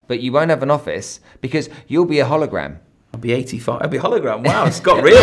but you won't have an office because you'll be a hologram. I'll be 85. I'll be a hologram. Wow, it's got real.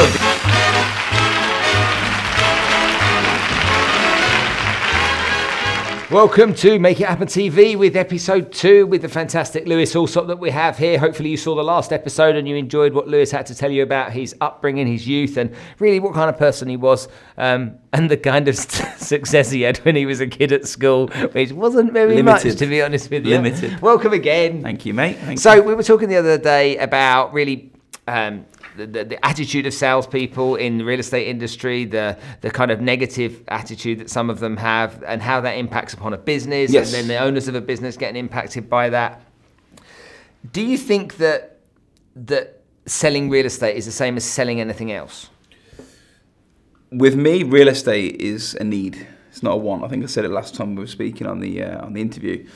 Welcome to Make It Happen TV with episode 2 with the fantastic Lewis Allsopp that we have here. Hopefully you saw the last episode and you enjoyed what Lewis had to tell you about his upbringing, his youth, and really what kind of person he was, and the kind of success he had when he was a kid at school, which wasn't very much, to be honest with you. Limited. Welcome again. Thank you, mate. Thank you. you. We were talking the other day about really the attitude of salespeople in the real estate industry, the kind of negative attitude that some of them have, and how that impacts upon a business, Yes. and then the owners of a business getting impacted by that. Do you think that selling real estate is the same as selling anything else? With me, real estate is a need. It's not a want. I think I said it last time we were speaking on the interview.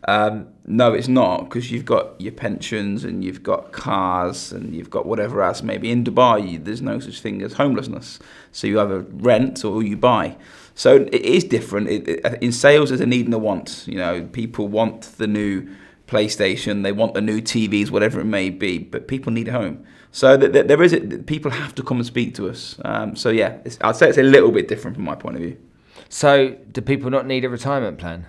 No, it's not, because you've got your pensions and you've got cars and you've got whatever else. Maybe in Dubai, there's no such thing as homelessness. So you either rent or you buy. So it is different. In sales, there's a need and a want. You know, people want the new PlayStation, they want the new TVs, whatever it may be, but people need a home. So people have to come and speak to us. So yeah, I'd say it's a little bit different from my point of view. So do people not need a retirement plan?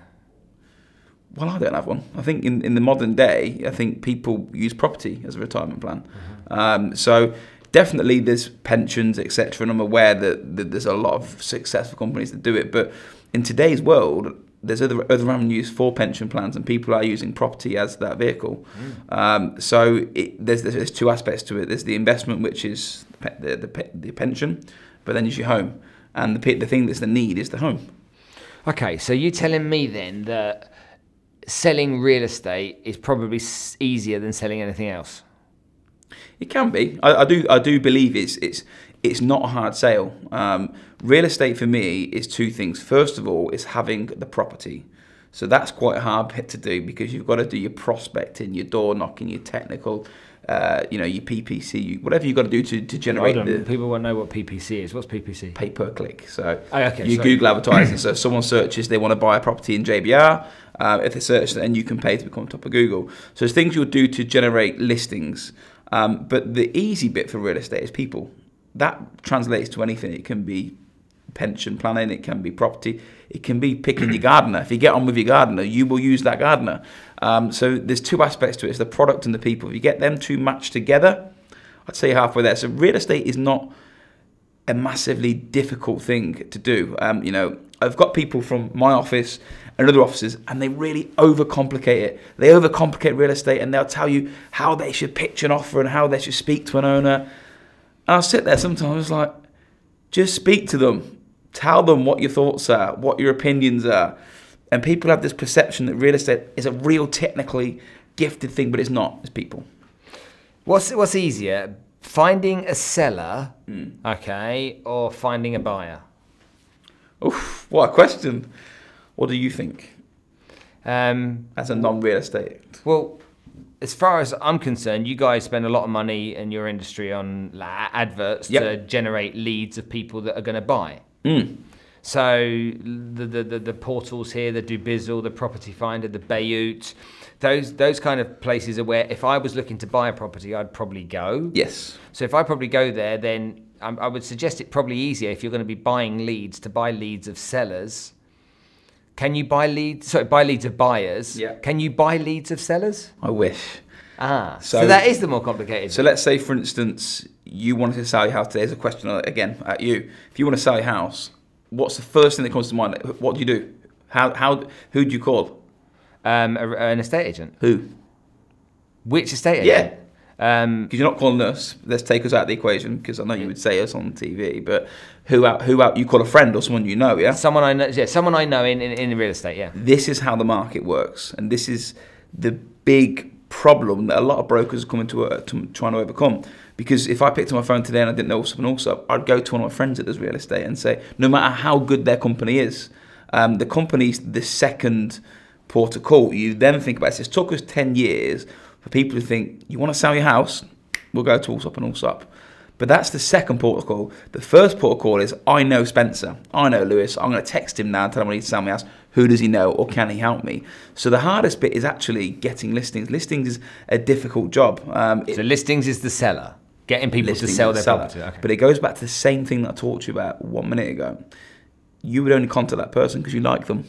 Well, I don't have one. I think in the modern day, I think people use property as a retirement plan. Mm-hmm. So definitely there's pensions, etc. And I'm aware that there's a lot of successful companies that do it. But in today's world, there's other avenues for pension plans, and people are using property as that vehicle. Mm. So there's two aspects to it. There's the investment, which is the pension, but then there's your home. And the thing that's the need is the home. Okay, so you're telling me then that selling real estate is probably easier than selling anything else? It can be. I do believe it's not a hard sale. Real estate for me is two things. First of all, is having the property. So that's quite a hard bit to do, because you've got to do your prospecting, your door knocking, your technical, your PPC, whatever you've got to do to generate. People won't know what PPC is. What's PPC? Pay per click. So Google advertising. So if someone searches, they want to buy a property in JBR. If they search, then you can pay to become top of Google. So there's things you'll do to generate listings. But the easy bit for real estate is people. That translates to anything. It can be pension planning, it can be property, it can be picking your gardener. If you get on with your gardener, you will use that gardener. So there's two aspects to it. It's the product and the people. If you get them two matched together, I'd say halfway there. So real estate is not a massively difficult thing to do. I've got people from my office and other offices, and they really overcomplicate it. They overcomplicate real estate, and they'll tell you how they should pitch an offer and how they should speak to an owner. And I'll sit there sometimes like, just speak to them. Tell them what your thoughts are, what your opinions are. And people have this perception that real estate is a real technically gifted thing, but it's not. It's people. What's easier, finding a seller, okay, or finding a buyer? Oof, what a question. What do you think? As a non-real estate? Well, as far as I'm concerned, you guys spend a lot of money in your industry on adverts to generate leads of people that are going to buy. Mm. So the portals here, the Dubizzle, the Property Finder, the Bayut, those kind of places are where if I was looking to buy a property, I'd probably go. Yes. So if I probably go there, then I would suggest it probably easier if you're going to be buying leads to buy leads of sellers. Can you buy leads? Sorry, buy leads of buyers. Yeah. Can you buy leads of sellers? I wish. So that is the more complicated. So let's say, for instance, you wanted to sell your house. There's a question again at you. If you want to sell your house, what's the first thing that comes to mind? What do you do? Who do you call? An estate agent. Who? Which estate agent? Yeah. Because you're not calling us. Let's take us out of the equation, because I know you would say us on TV. But who out? You call a friend or someone you know, yeah? Someone I know. Yeah, someone I know in real estate. Yeah. This is how the market works, and this is the big problem that a lot of brokers are coming to trying to overcome. Because if I picked up my phone today and I didn't know Allsopp and Allsopp, I'd go to one of my friends that does real estate and say, no matter how good their company is, the company's the second port of call. You then think about this. It took us 10 years for people to think, you want to sell your house? We'll go to Allsopp and Allsopp. But that's the second port of call. The first port of call is, I know Spencer, I know Lewis, I'm going to text him now and tell him I need to sell my house. Who does he know, or can he help me? So the hardest bit is actually getting listings. Listings is a difficult job. So listings is the seller, getting people to sell their property. Okay. But it goes back to the same thing that I talked to you about 1 minute ago. You would only contact that person because you like them.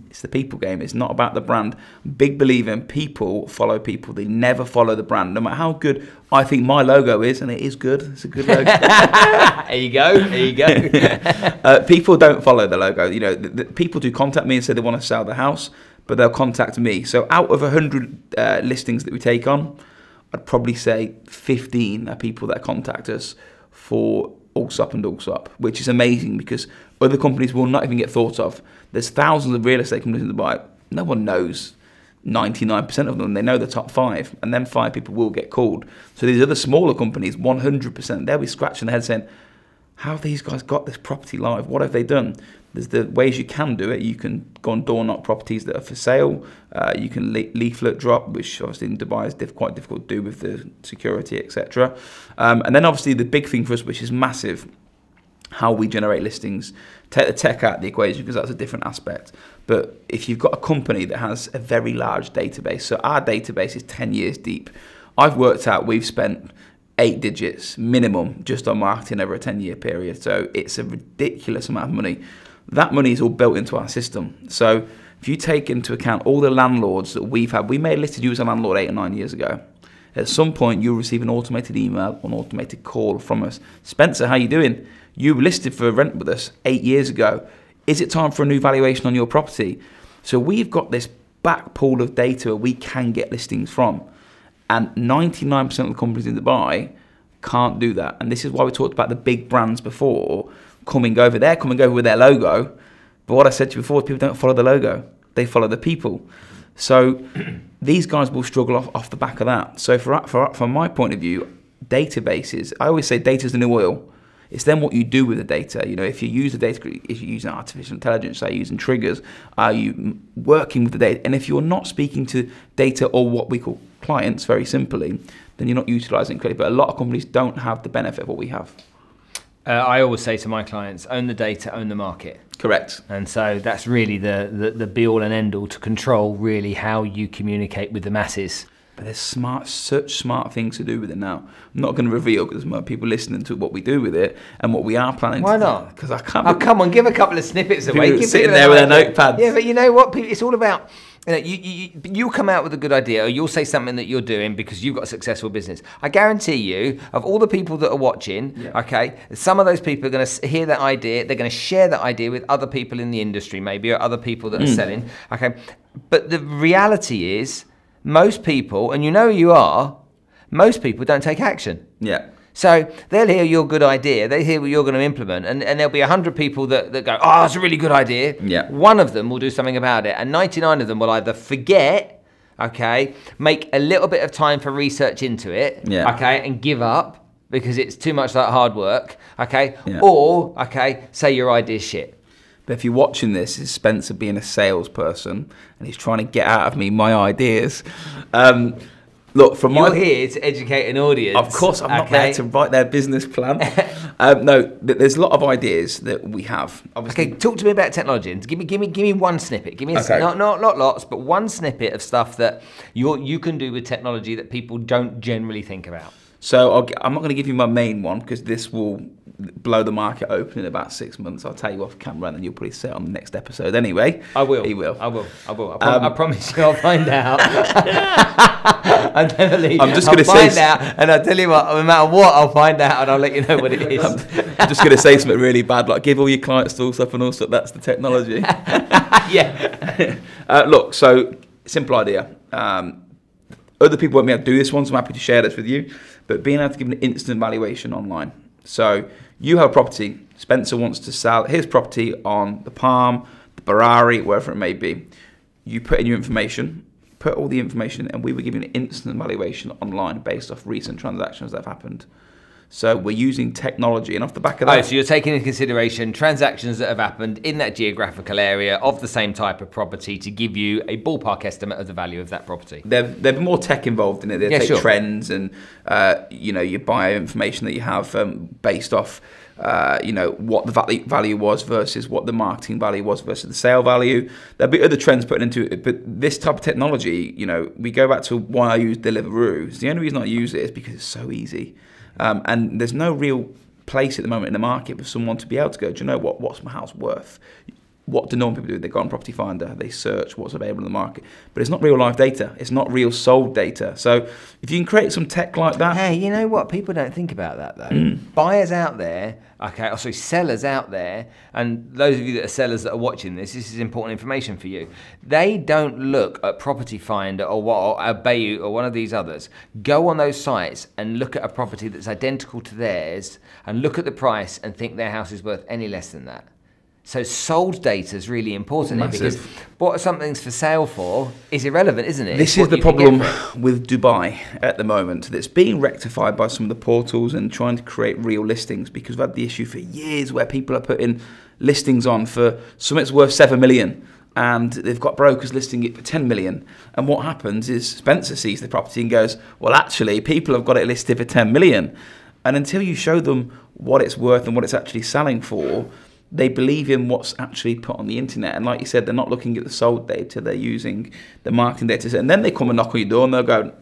It's the people game. It's not about the brand. Big believer in people follow people. They never follow the brand. No matter how good I think my logo is, and it is good. It's a good logo. There you go. There you go. People don't follow the logo. You know, people do contact me and say they want to sell the house, but they'll contact me. So out of 100 listings that we take on, I'd probably say 15 are people that contact us for Allsopp and Allsopp, which is amazing because other companies will not even get thought of. There's thousands of real estate companies in Dubai. No one knows 99% of them. They know the top 5, and then 5 people will get called. So these other smaller companies, 100%, they'll be scratching their head saying, how have these guys got this property live? What have they done? There's the ways you can do it. You can go and door knock properties that are for sale. You can leaflet drop, which obviously in Dubai is quite difficult to do with the security, etc. And then obviously the big thing for us, which is massive, how we generate listings. Take the tech out of the equation because that's a different aspect. But if you've got a company that has a very large database, so our database is 10 years deep. I've worked out we've spent 8 digits minimum just on marketing over a 10-year period. So it's a ridiculous amount of money. That money is all built into our system. So if you take into account all the landlords that we've had, we may have listed you as a landlord 8 or 9 years ago. At some point, you'll receive an automated email or an automated call from us. Spencer, how you doing? You were listed for rent with us 8 years ago. Is it time for a new valuation on your property? So we've got this back pool of data we can get listings from. And 99% of the companies in Dubai can't do that. And this is why we talked about the big brands before coming over. They're coming over with their logo. But what I said to you before, people don't follow the logo. They follow the people. So these guys will struggle off the back of that. So from my point of view, databases, I always say data's the new oil. It's then what you do with the data. You know, if you use the data, if you're using artificial intelligence, are you using triggers? Are you working with the data? And if you're not speaking to data or what we call clients, very simply, then you're not utilizing it correctly. But a lot of companies don't have the benefit of what we have. I always say to my clients, own the data, own the market. Correct. And so that's really the be-all and end-all to control really how you communicate with the masses. But there's such smart things to do with it now. I'm not going to reveal because there's more people listening to what we do with it and what we are planning Why to do. Why not? Because I can't. Oh, come on, give a couple of snippets away. Sitting there with their notepads. Yeah, but you know what? It's all about, you know, you'll come out with a good idea or you'll say something that you're doing because you've got a successful business. I guarantee you, of all the people that are watching, okay, some of those people are going to hear that idea. They're going to share that idea with other people in the industry maybe or other people that are selling. Okay, but the reality is, most people, and you know who you are, most people don't take action. Yeah. So they'll hear your good idea, they hear what you're going to implement, and there'll be 100 people that go, oh, that's a really good idea. Yeah. One of them will do something about it, and 99 of them will either forget, okay, make a little bit of time for research into it, okay, and give up because it's too much like hard work, okay, or, okay, say your idea's shit. But if you're watching this, is Spencer being a salesperson and he's trying to get out of me my ideas. Look, you're here to educate an audience. Of course, I'm not there to write their business plan. No, there's a lot of ideas that we have. Obviously. Okay, talk to me about technology. Give me one snippet. Give me not lots, but one snippet of stuff that you can do with technology that people don't generally think about. So I'm not going to give you my main one because this will blow the market open in about 6 months. I'll tell you off camera and then you'll probably say it on the next episode anyway. I will. He will. I will. I promise you I'll find out. I'm just going to find out and I'll tell you what, no matter what, I'll find out and I'll let you know what it is. I'm just going to say something really bad, like give all your clients to Allsopp and Allsopp, that's the technology. Yeah. Look, so simple idea. Other people won't be able to do this one, so I'm happy to share this with you. But being able to give an instant valuation online. So you have a property. Spencer wants to sell his property on the Palm, the Barari, wherever it may be. You put in your information, put all the information, and we will give you an instant valuation online based off recent transactions that have happened. So we're using technology, and off the back of that... Oh, so you're taking into consideration transactions that have happened in that geographical area of the same type of property to give you a ballpark estimate of the value of that property. There'll be more tech involved in it. They'll take trends and, you know, your buyer information that you have based off what the value was versus what the marketing value was versus the sale value. There'll be other trends put into it, but this type of technology, we go back to why I use Deliveroo. The only reason I use it is because it's so easy, and there's no real place at the moment in the market for someone to be able to go, do you know what's my house worth? What do normal people do? They go on Property Finder, they search what's available in the market, but it's not real life data. It's not real sold data. So if you can create some tech like that. Hey, you know what? People don't think about that though. Buyers out there, sellers out there, and those of you that are sellers that are watching this is important information for you. They don't look at Property Finder or Bayou or one of these others. Go on those sites and look at a property that's identical to theirs and look at the price and think their house is worth any less than that. So sold data is really important here, because what something's for sale for is irrelevant, isn't it? This is the problem with Dubai at the moment. That's being rectified by some of the portals and trying to create real listings, because we've had the issue for years where people are putting listings on for something that's worth 7 million and they've got brokers listing it for 10 million. And what happens is Spencer sees the property and goes, well, actually, people have got it listed for 10 million. And until you show them what it's worth and what it's actually selling for, they believe in what's actually put on the internet. And like you said, they're not looking at the sold data, they're using the marketing data. And then they come and knock on your door and they'll go,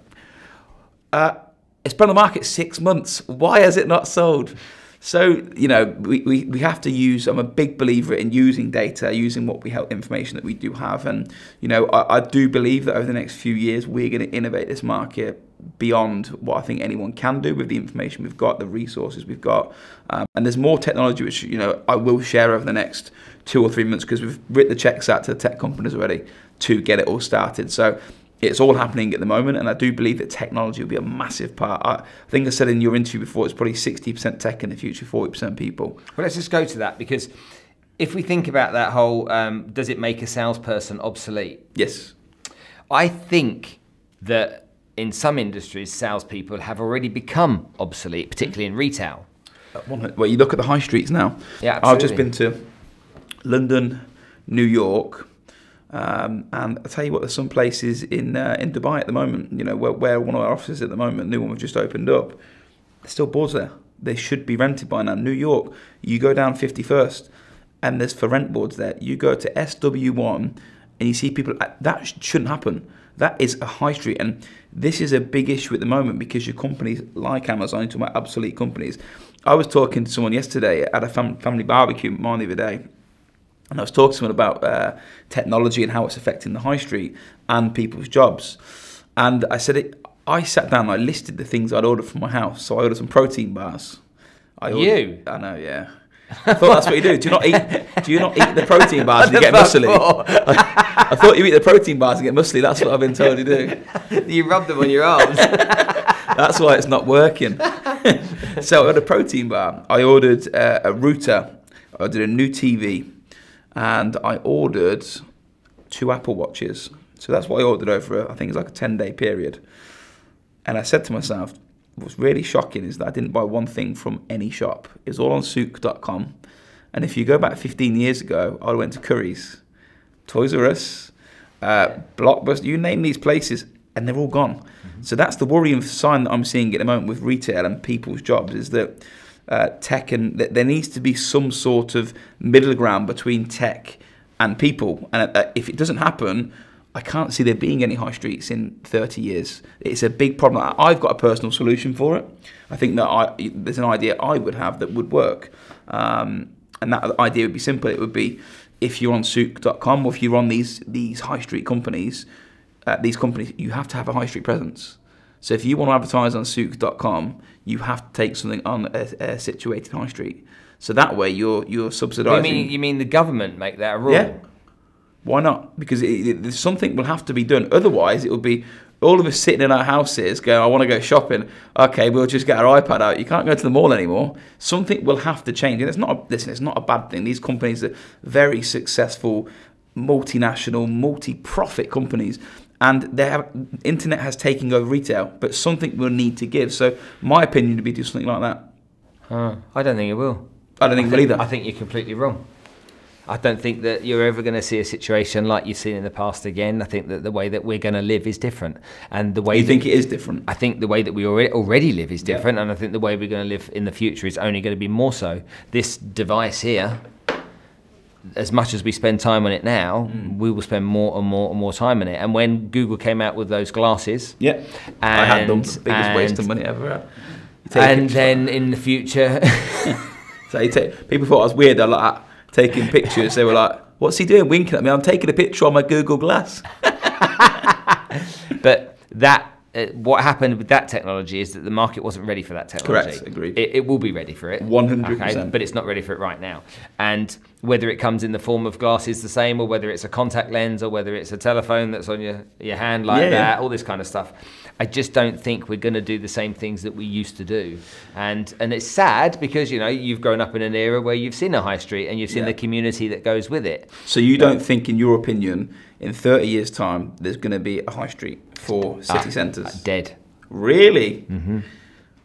it's been on the market 6 months, why has it not sold? So, we have to use, I'm a big believer in using data, using what we have, information that we do have. And, I do believe that over the next few years, we're going to innovate this market beyond what I think anyone can do with the information we've got, the resources we've got. And there's more technology which, I will share over the next 2 or 3 months, because we've written the checks out to the tech companies already to get it all started. So it's all happening at the moment, and I do believe that technology will be a massive part. I think I said in your interview before, it's probably 60% tech in the future, 40% people. Well, let's just go to that, because if we think about that whole, does it make a salesperson obsolete? Yes. I think that in some industries, salespeople have already become obsolete, particularly in retail. Well, you look at the high streets now. Yeah, absolutely. I've just been to London, New York, and I'll tell you what, there's some places in Dubai at the moment, where one of our offices at the moment, new one we've just opened up, there's still boards there. They should be rented by now. New York, you go down 51st, and there's for rent boards there. You go to SW1, and you see people, that shouldn't happen. That is a high street, and this is a big issue at the moment, because your companies like Amazon, you're talking about obsolete companies. I was talking to someone yesterday at a family barbecue, mine the other day, and I was talking to someone about technology and how it's affecting the high street and people's jobs. And I said, I sat down and I listed the things I'd ordered from my house. So I ordered some protein bars. I know, yeah. I thought that's what you do. Do you not eat the protein bars and you get muscly? I thought you eat the protein bars and get muscly. That's what I've been told you do. You rub them on your arms. That's why it's not working. So I ordered a protein bar. I ordered a router. I ordered a new TV. And I ordered 2 Apple Watches. So that's what I ordered over, I think it's like a 10-day period. And I said to myself, what's really shocking is that I didn't buy one thing from any shop. It's all on souk.com. And if you go back 15 years ago, I went to Curry's, Toys R Us, Blockbuster, you name these places, and they're all gone. Mm-hmm. So that's the worrying sign that I'm seeing at the moment with retail and people's jobs, is that tech, and there needs to be some sort of middle ground between tech and people. And if it doesn't happen, I can't see there being any high streets in 30 years. It's a big problem. I've got a personal solution for it. I think that there's an idea I would have that would work. And that idea would be simple. It would be, if you're on souk.com or if you're on these high street companies, you have to have a high street presence. So if you want to advertise on souk.com, you have to take something on a situated high street. So that way you're subsidising. You mean the government make that a rule? Yeah. Why not? Because something will have to be done. Otherwise, it will be all of us sitting in our houses going, I want to go shopping. Okay, we'll just get our iPad out. You can't go to the mall anymore. Something will have to change. And it's not a bad thing. These companies are very successful, multinational, multi-profit companies. And internet has taken over retail, but something will need to give. So my opinion would be do something like that. I don't think it will. I don't think it will either. I think you're completely wrong. I don't think that you're ever going to see a situation like you've seen in the past again. I think that the way that we're going to live is different, and the way you think it is different. I think the way that we already live is different, and I think the way we're going to live in the future is only going to be more so. This device here, as much as we spend time on it now, we will spend more and more and more time on it. And when Google came out with those glasses, I had them. The biggest waste of money ever. And then in the future, so people thought I was weird. They're like taking pictures. They were like, "What's he doing? Winking at me? I'm taking a picture on my Google Glass." But that. What happened with that technology is that the market wasn't ready for that technology. Correct, agreed. It will be ready for it. 100%. Okay, but it's not ready for it right now. And whether it comes in the form of glasses the same, or whether it's a contact lens, or whether it's a telephone that's on your hand like that, all this kind of stuff, I just don't think we're going to do the same things that we used to do. And it's sad because, you know, you've grown up in an era where you've seen a high street and you've seen the community that goes with it. So you don't think, in your opinion, in 30 years' time, there's going to be a high street for city centres? Dead. Really? Mm-hmm.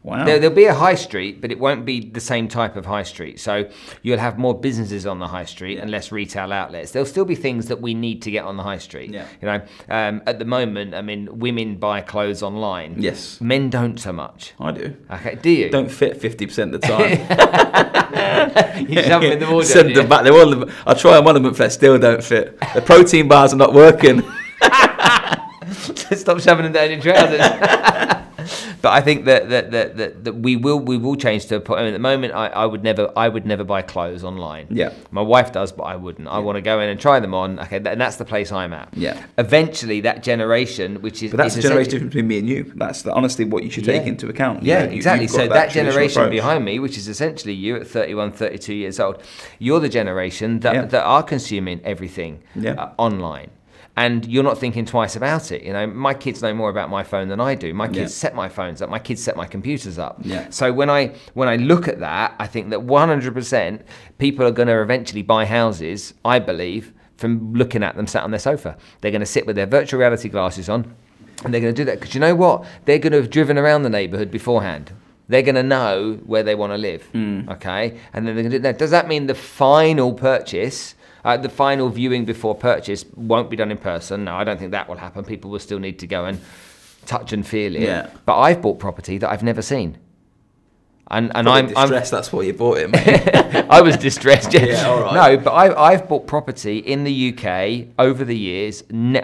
Wow. There'll be a high street, but it won't be the same type of high street. So you'll have more businesses on the high street and less retail outlets. There'll still be things that we need to get on the high street. Yeah. You know, at the moment, I mean, women buy clothes online. Yes. Men don't so much. I do. Okay, do you? Don't fit 50% of the time. You shove them in the wardrobe. Send them back. I try them on them, but they still don't fit. The protein bars are not working. Stop shoving them down your trousers. But I think that we will change to a point. I mean, at the moment, I would never buy clothes online. Yeah. My wife does, but I wouldn't. I want to go in and try them on. Okay, and that's the place I'm at. Yeah. Eventually, that generation, which is but that's the generation difference between me and you. That's honestly what you should take into account. Yeah, exactly. So that generation behind me, which is essentially you at 31, 32 years old, you're the generation that are consuming everything online. And you're not thinking twice about it. You know, my kids know more about my phone than I do. My kids set my phones up. My kids set my computers up. Yeah. So when I look at that, I think that 100% people are going to eventually buy houses, I believe, from looking at them sat on their sofa. They're going to sit with their virtual reality glasses on, and they're going to do that. Because you know what? They're going to have driven around the neighbourhood beforehand. They're going to know where they want to live. Okay? And then they're going to do that. Does that mean the final purchase... the final viewing before purchase won't be done in person? No, I don't think that will happen. People will still need to go and touch and feel it. Yeah. But I've bought property that I've never seen. And I'm distressed. That's why you bought it, mate. I was distressed. Yeah, all right. No, but I've bought property in the UK over the years, and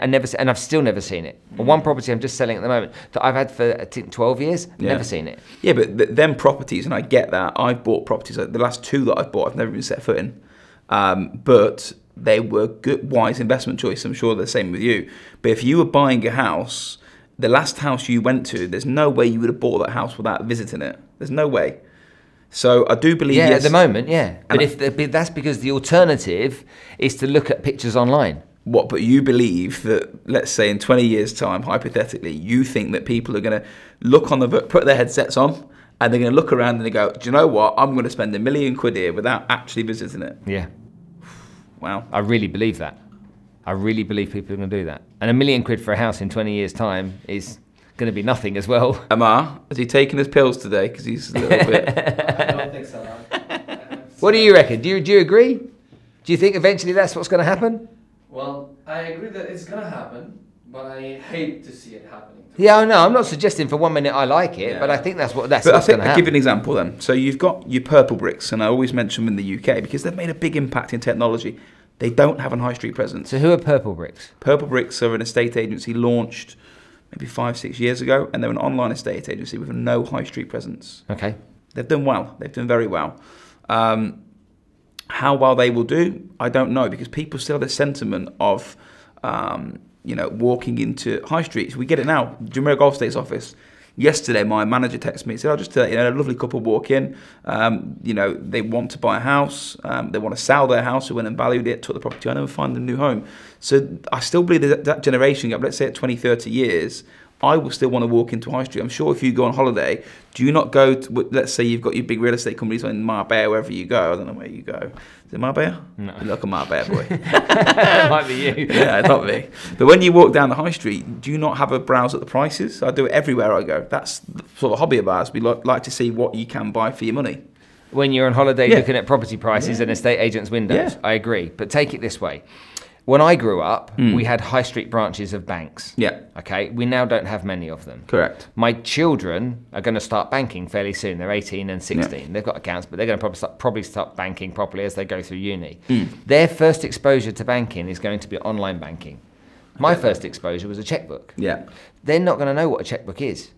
I've still never seen it. One property I'm just selling at the moment that I've had for I think 12 years, never seen it. Yeah, but them properties, and I get that. I've bought properties. Like the last two that I've bought, I've never even set foot in. But they were good, wise investment choice. I'm sure the same with you. But if you were buying a house, the last house you went to, there's no way you would have bought that house without visiting it. There's no way. So I do believe, at the moment, but that's because the alternative is to look at pictures online. What? But you believe that, let's say in 20 years' time, hypothetically, you think that people are going to look on put their headsets on, and they're going to look around and they go, do you know what? I'm going to spend £1 million here without actually visiting it. Yeah. Wow. I really believe that. I really believe people are going to do that. And £1 million for a house in 20 years' time is going to be nothing as well. Amar, has he taken his pills today? Because he's a little bit... I don't think so. What do you reckon? Do you agree? Do you think eventually that's what's going to happen? Well, I agree that it's going to happen, but I hate to see it happening. Yeah, no, I'm not suggesting for 1 minute I like it, but I think that's what's going to happen. I'll give you an example then. So you've got your purple bricks, and I always mention them in the UK because they've made a big impact in technology. They don't have a high street presence. So who are Purple Bricks? Purple Bricks are an estate agency launched maybe 5-6 years ago, and they're an online estate agency with no high street presence. Okay. They've done well. They've done very well. How well they will do, I don't know, because people still have the sentiment of, walking into high streets. We get it now. Jumeirah Golf Estates office. Yesterday, my manager texted me and said, just a lovely couple walk in. They want to buy a house. They want to sell their house. We went and valued it, took the property on and find them a new home. So I still believe that generation gap, let's say at 20, 30 years, I will still want to walk into high street. I'm sure if you go on holiday, do you not go to, let's say you've got your big real estate companies in Marbella, wherever you go. I don't know where you go. Is it Marbella? No. You look a Marbella boy. It might be you. Yeah, it's not me. But when you walk down the high street, do you not have a browse at the prices? I do it everywhere I go. That's sort of a hobby of ours. We like to see what you can buy for your money. when you're on holiday looking at property prices and estate agents' windows. Yeah. I agree. But take it this way. When I grew up, we had high street branches of banks. Yeah. Okay. We now don't have many of them. Correct. My children are going to start banking fairly soon. They're 18 and 16. Yeah. They've got accounts, but they're going to probably start banking properly as they go through uni. Their first exposure to banking is going to be online banking. My first exposure was a checkbook. Yeah. They're not going to know what a checkbook is.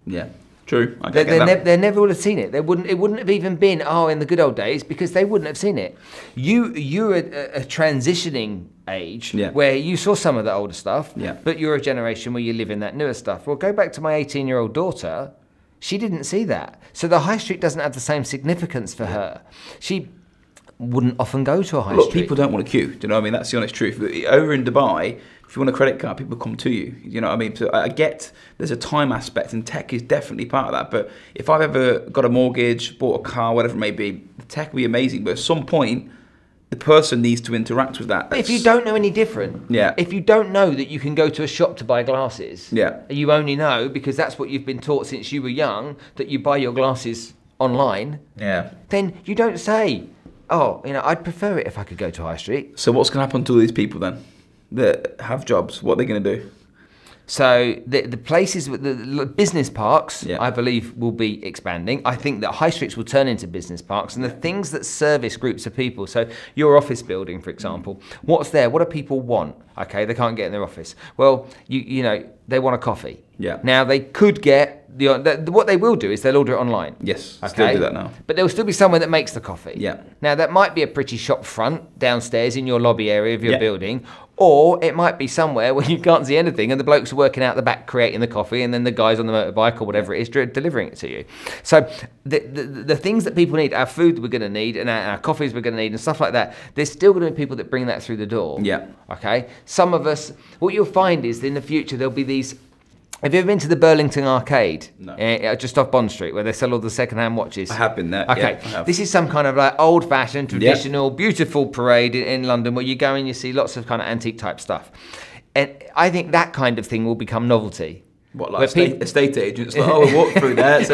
Yeah. True. They never would have seen it. It wouldn't have even been in the good old days, because they wouldn't have seen it. You're a transitioning age where you saw some of the older stuff, but you're a generation where you live in that newer stuff. Well, go back to my 18-year-old daughter. She didn't see that, so the high street doesn't have the same significance for her. She wouldn't often go to a high street. People don't want to queue. Do you know what I mean? That's the honest truth. Over in Dubai, if you want a credit card, people come to you. You know what I mean? So I get there's a time aspect, and tech is definitely part of that. But if I've ever got a mortgage, bought a car, whatever it may be, the tech will be amazing. But at some point, the person needs to interact with that. But if you don't know any different, if you don't know that you can go to a shop to buy glasses, you only know because that's what you've been taught since you were young, that you buy your glasses online, then you don't say, I'd prefer it if I could go to high street. So what's going to happen to all these people then that have jobs? What are they going to do? So the places, the business parks, I believe, will be expanding. I think that high streets will turn into business parks, and the things that service groups of people. So your office building, for example, what's there? What do people want? Okay, they can't get in their office. Well, you know, they want a coffee. Yeah. Now they could get what they will do is they'll order it online. Yes. Okay. Still do that now. But there will still be someone that makes the coffee. Yeah. Now that might be a pretty shop front downstairs in your lobby area of your building, or it might be somewhere where you can't see anything and the blokes are working out the back creating the coffee, and then the guys on the motorbike or whatever it is delivering it to you. So the things that people need, our food we're going to need, and our coffees we're going to need, and stuff like that, there's still going to be people that bring that through the door. Yeah. Okay. Some of us, what you'll find is in the future there'll be these. Have you ever been to the Burlington Arcade? No. Just off Bond Street, where they sell all the second-hand watches? I have been there. Okay, I have. This is some kind of like old-fashioned, traditional, beautiful parade in London, where you go and you see lots of kind of antique-type stuff. And I think that kind of thing will become novelty. What, like estate agents? Like, we walk through there. It's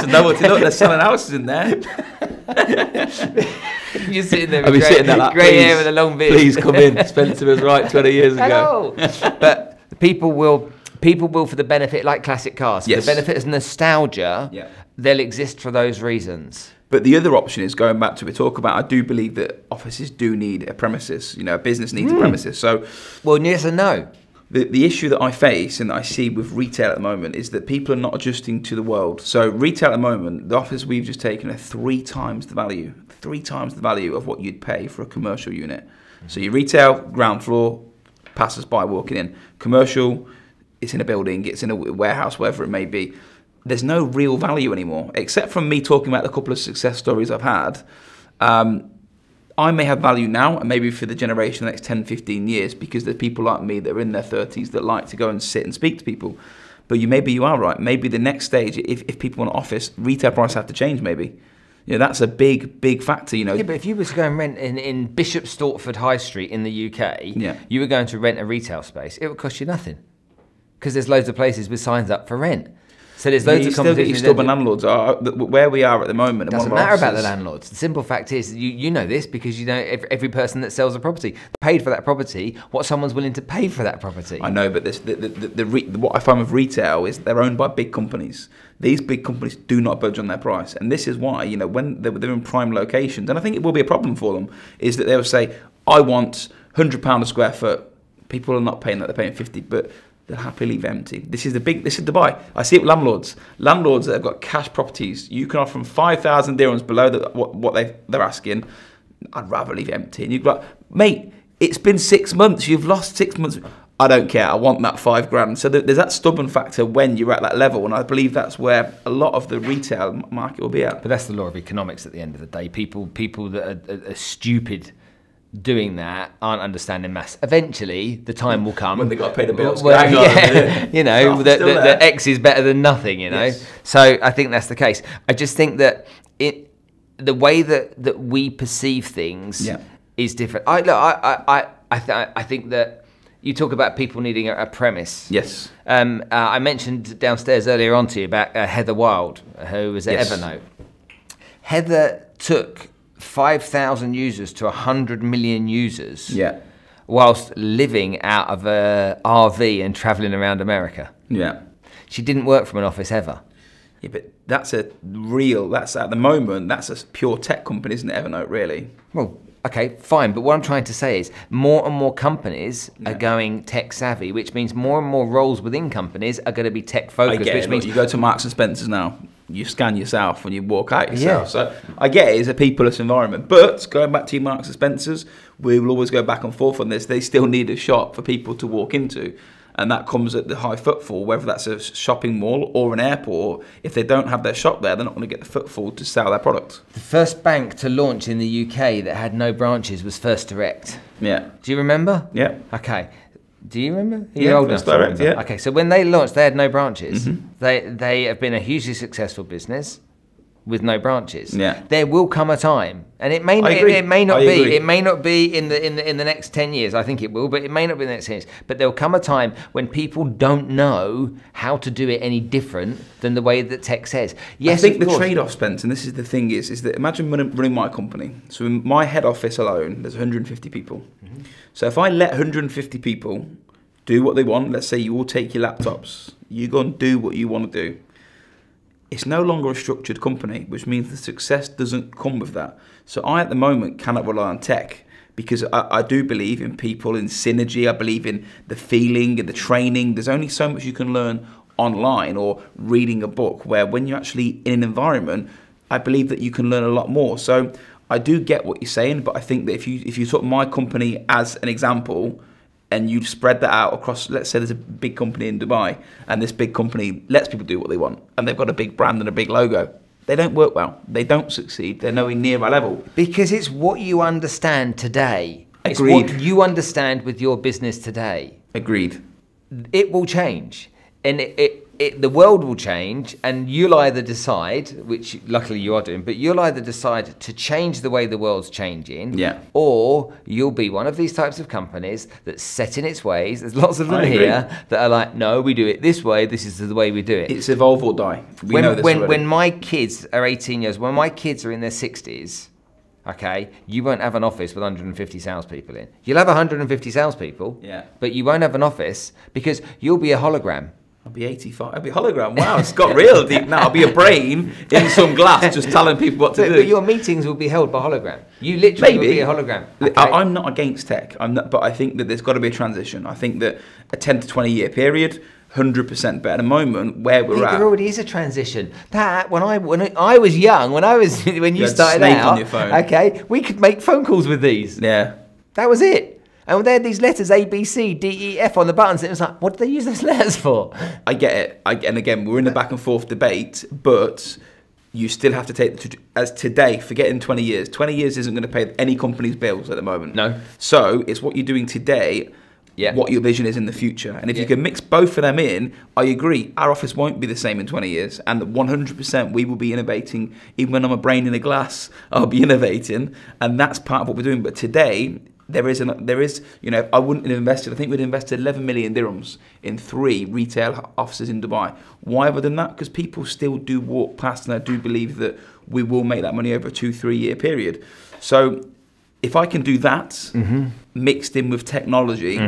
a novelty. Look, they're selling houses in there. You're sitting there with grey hair and a long beard. Please come in. Spencer was right 20 years ago. But people will, for the benefit, like classic cars, for the benefit of nostalgia, they'll exist for those reasons. But the other option is going back to we talk about. I do believe that offices do need a premises. You know, a business needs a premises. So, well, yes and no. The issue that I face and that I see with retail at the moment is that people are not adjusting to the world. So retail at the moment, the office we've just taken are 3 times the value. 3 times the value of what you'd pay for a commercial unit. So your retail, ground floor, passers-by walking in. Commercial, it's in a building, it's in a warehouse, wherever it may be. There's no real value anymore, except from me talking about the couple of success stories I've had. I may have value now, and maybe for the generation the next 10, 15 years, because there's people like me that are in their 30s that like to go and sit and speak to people. But maybe you are right. Maybe the next stage, if people want an office, retail prices have to change maybe. You know, that's a big factor, you know. Yeah, but if you were to go and rent in Bishop Stortford High Street in the UK, you were going to rent a retail space, it would cost you nothing. Because there's loads of places with signs up for rent. So there's loads of competition. Stubborn landlords are where we are at the moment. It doesn't matter about the landlords. The simple fact is, you know this because you know every person that sells a property paid for that property. What someone's willing to pay for that property. I know, but what I find with retail is they're owned by big companies. These big companies do not budge on their price, and this is why, you know, when they're in prime locations, and I think it will be a problem for them, is that they will say, I want £100 a square foot. People are not paying that; they're paying 50, but they'll happily leave empty. This is Dubai. I see it with landlords. Landlords that have got cash properties, you can offer them 5,000 dirhams below what they're asking. I'd rather leave it empty. And you've got, mate, it's been 6 months. You've lost 6 months. I don't care. I want that $5,000. So there's that stubborn factor when you're at that level, and I believe that's where a lot of the retail market will be at. But that's the law of economics at the end of the day. People that are stupid doing that aren't understanding maths. Eventually, the time will come when they got to pay the bills. You know, the X is better than nothing. You know, so I think that's the case. I just think that the way that we perceive things is different. I think that you talk about people needing a premise. Yes. I mentioned downstairs earlier on to you about Heather Wild, who was at Evernote. Heather took 5,000 users to 100 million users. Yeah. Whilst living out of a RV and traveling around America. Yeah. She didn't work from an office ever. Yeah, but that's at the moment, that's a pure tech company, isn't it, Evernote, really? Well, okay, fine. But what I'm trying to say is more and more companies are going tech savvy, which means more and more roles within companies are going to be tech focused, which means you go to Marks and Spencer's now, you scan yourself when you walk out yourself. Yeah. So I get it, it's a peopleless environment. But going back to your Marks and Spencer's, we will always go back and forth on this. They still need a shop for people to walk into. And that comes at the high footfall, whether that's a shopping mall or an airport. If they don't have their shop there, they're not going to get the footfall to sell their product. The first bank to launch in the UK that had no branches was First Direct. Yeah. Do you remember? Yeah. Okay. Do you remember? First Direct, yeah. Okay, so when they launched, they had no branches. They have been a hugely successful business with no branches. Yeah. There will come a time, and it may not be in the next 10 years. I think it will, but it may not be in the next 10 years. But there will come a time when people don't know how to do it any different than the way that tech says. Yes, I think the trade-off, Spence, and this is the thing, is that imagine running my company. So in my head office alone, there's 150 people. So if I let 150 people do what they want, let's say you all take your laptops, you go and do what you want to do. It's no longer a structured company, which means the success doesn't come with that. So I, at the moment, cannot rely on tech because I do believe in people, in synergy. I believe in the feeling and the training. There's only so much you can learn online or reading a book, where when you're actually in an environment, I believe that you can learn a lot more. So I do get what you're saying, but I think that if you took my company as an example, and you spread that out across, let's say there's a big company in Dubai, and this big company lets people do what they want, and they've got a big brand and a big logo. They don't work well. They don't succeed. They're nowhere near my level. Because it's what you understand today. Agreed. It's what you understand with your business today. Agreed. It will change. And the world will change, and you'll either decide, which luckily you are doing, but you'll either decide to change the way the world's changing, or you'll be one of these types of companies that's set in its ways. There's lots of them here that are like, no, we do it this way. This is the way we do it. It's evolve or die. When my kids are 18 years, when my kids are in their 60s, okay, you won't have an office with 150 salespeople in. You'll have 150 salespeople, but you won't have an office because you'll be a hologram. I'll be 85. I'll be a hologram. Wow, it's got real deep now. I'll be a brain in some glass just telling people what to do. But your meetings will be held by hologram. You literally will be a hologram. Okay? I'm not against tech, but I think that there's got to be a transition. I think that a 10 to 20 year period, 100%. But at the moment, where we're at, there already is a transition. That when I was young, when you started out, on your phone. Okay, we could make phone calls with these. Yeah, that was it. And they had these letters A, B, C, D, E, F on the buttons. And it was like, what do they use those letters for? I get it. And again, we're in the back and forth debate, but you still have to take, as today, forget in 20 years. 20 years isn't going to pay any company's bills at the moment. No. So it's what you're doing today, what your vision is in the future. And if you can mix both of them in, I agree, our office won't be the same in 20 years. And 100% we will be innovating. Even when I'm a brain in a glass, I'll be innovating. And that's part of what we're doing. But today, there is, I wouldn't have invested, I think we'd invested 11 million dirhams in 3 retail offices in Dubai. Why have I done that? Because people still do walk past, and I do believe that we will make that money over a 2-3 year period. So if I can do that, mixed in with technology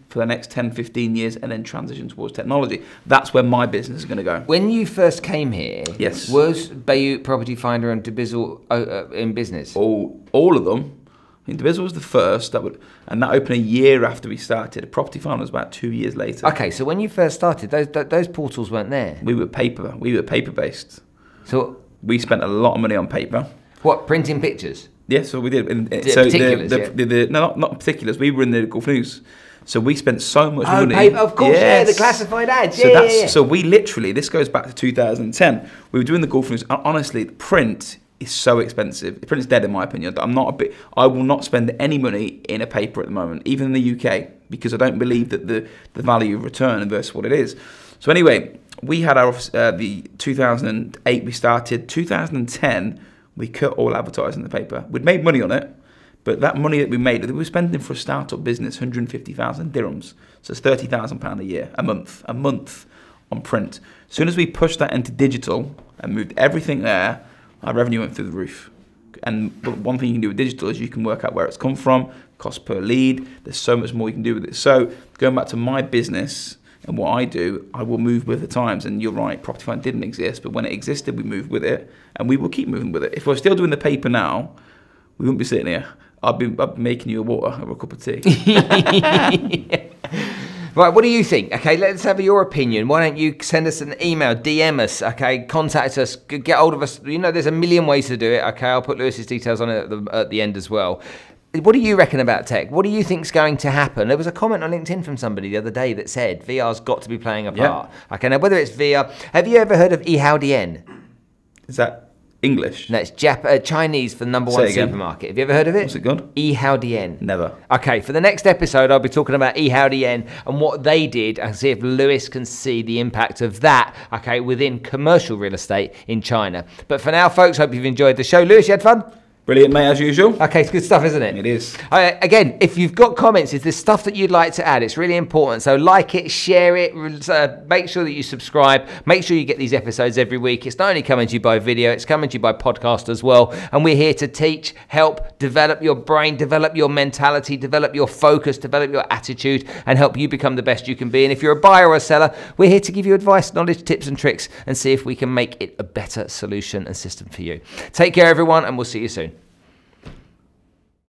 for the next 10-15 years, and then transition towards technology, that's where my business is going to go. When you first came here, was Bayut Property Finder and Dibizzle in business? All of them. I think Dibizzle was the first, and that opened a year after we started. Property Finder was about 2 years later. Okay, so when you first started, those portals weren't there. We were paper based. So we spent a lot of money on paper. What, printing pictures? Yeah, so we did. Particulars, not particulars. We were in the Gulf News. So we spent so much money. Paper, of course, the classified ads. So we literally, this goes back to 2010. We were doing the Gulf News. Honestly, print is so expensive. Print's dead in my opinion. I will not spend any money in a paper at the moment, even in the UK, because I don't believe that the value of return versus what it is. So anyway, we had our the 2008 we started. 2010 we cut all advertising in the paper. We'd made money on it, but that money that we made, we were spending for a startup business 150,000 dirhams. So it's £30,000 a year, a month on print. As soon as we pushed that into digital and moved everything there, our revenue went through the roof. But one thing you can do with digital is you can work out where it's come from, cost per lead. There's so much more you can do with it. So going back to my business and what I do, I will move with the times. And you're right, property fund didn't exist, but when it existed, we moved with it, and we will keep moving with it. If we're still doing the paper now, we wouldn't be sitting here. I'd be making you a water or a cup of tea. Right, what do you think? Okay, let's have your opinion. Why don't you send us an email, DM us, okay, contact us, get hold of us. You know, there's a million ways to do it, okay? I'll put Lewis's details on it at the end as well. What do you reckon about tech? What do you think's going to happen? There was a comment on LinkedIn from somebody the other day that said VR's got to be playing a part. Yeah. Okay, now whether it's VR, have you ever heard of Yihaodian? Is that English? No, it's Chinese for the #1 supermarket. Have you ever heard of it? What's it called? Yihaodian. Never. Okay, for the next episode, I'll be talking about Yihaodian and what they did and see if Lewis can see the impact of that, okay, within commercial real estate in China. But for now, folks, hope you've enjoyed the show. Lewis, you had fun? Brilliant, mate, as usual. Okay, it's good stuff, isn't it? It is. Again, if you've got comments, if there's stuff that you'd like to add, it's really important. So like it, share it, make sure that you subscribe, make sure you get these episodes every week. It's not only coming to you by video, it's coming to you by podcast as well. And we're here to teach, help, develop your brain, develop your mentality, develop your focus, develop your attitude, and help you become the best you can be. And if you're a buyer or a seller, we're here to give you advice, knowledge, tips and tricks, and see if we can make it a better solution and system for you. Take care, everyone, and we'll see you soon.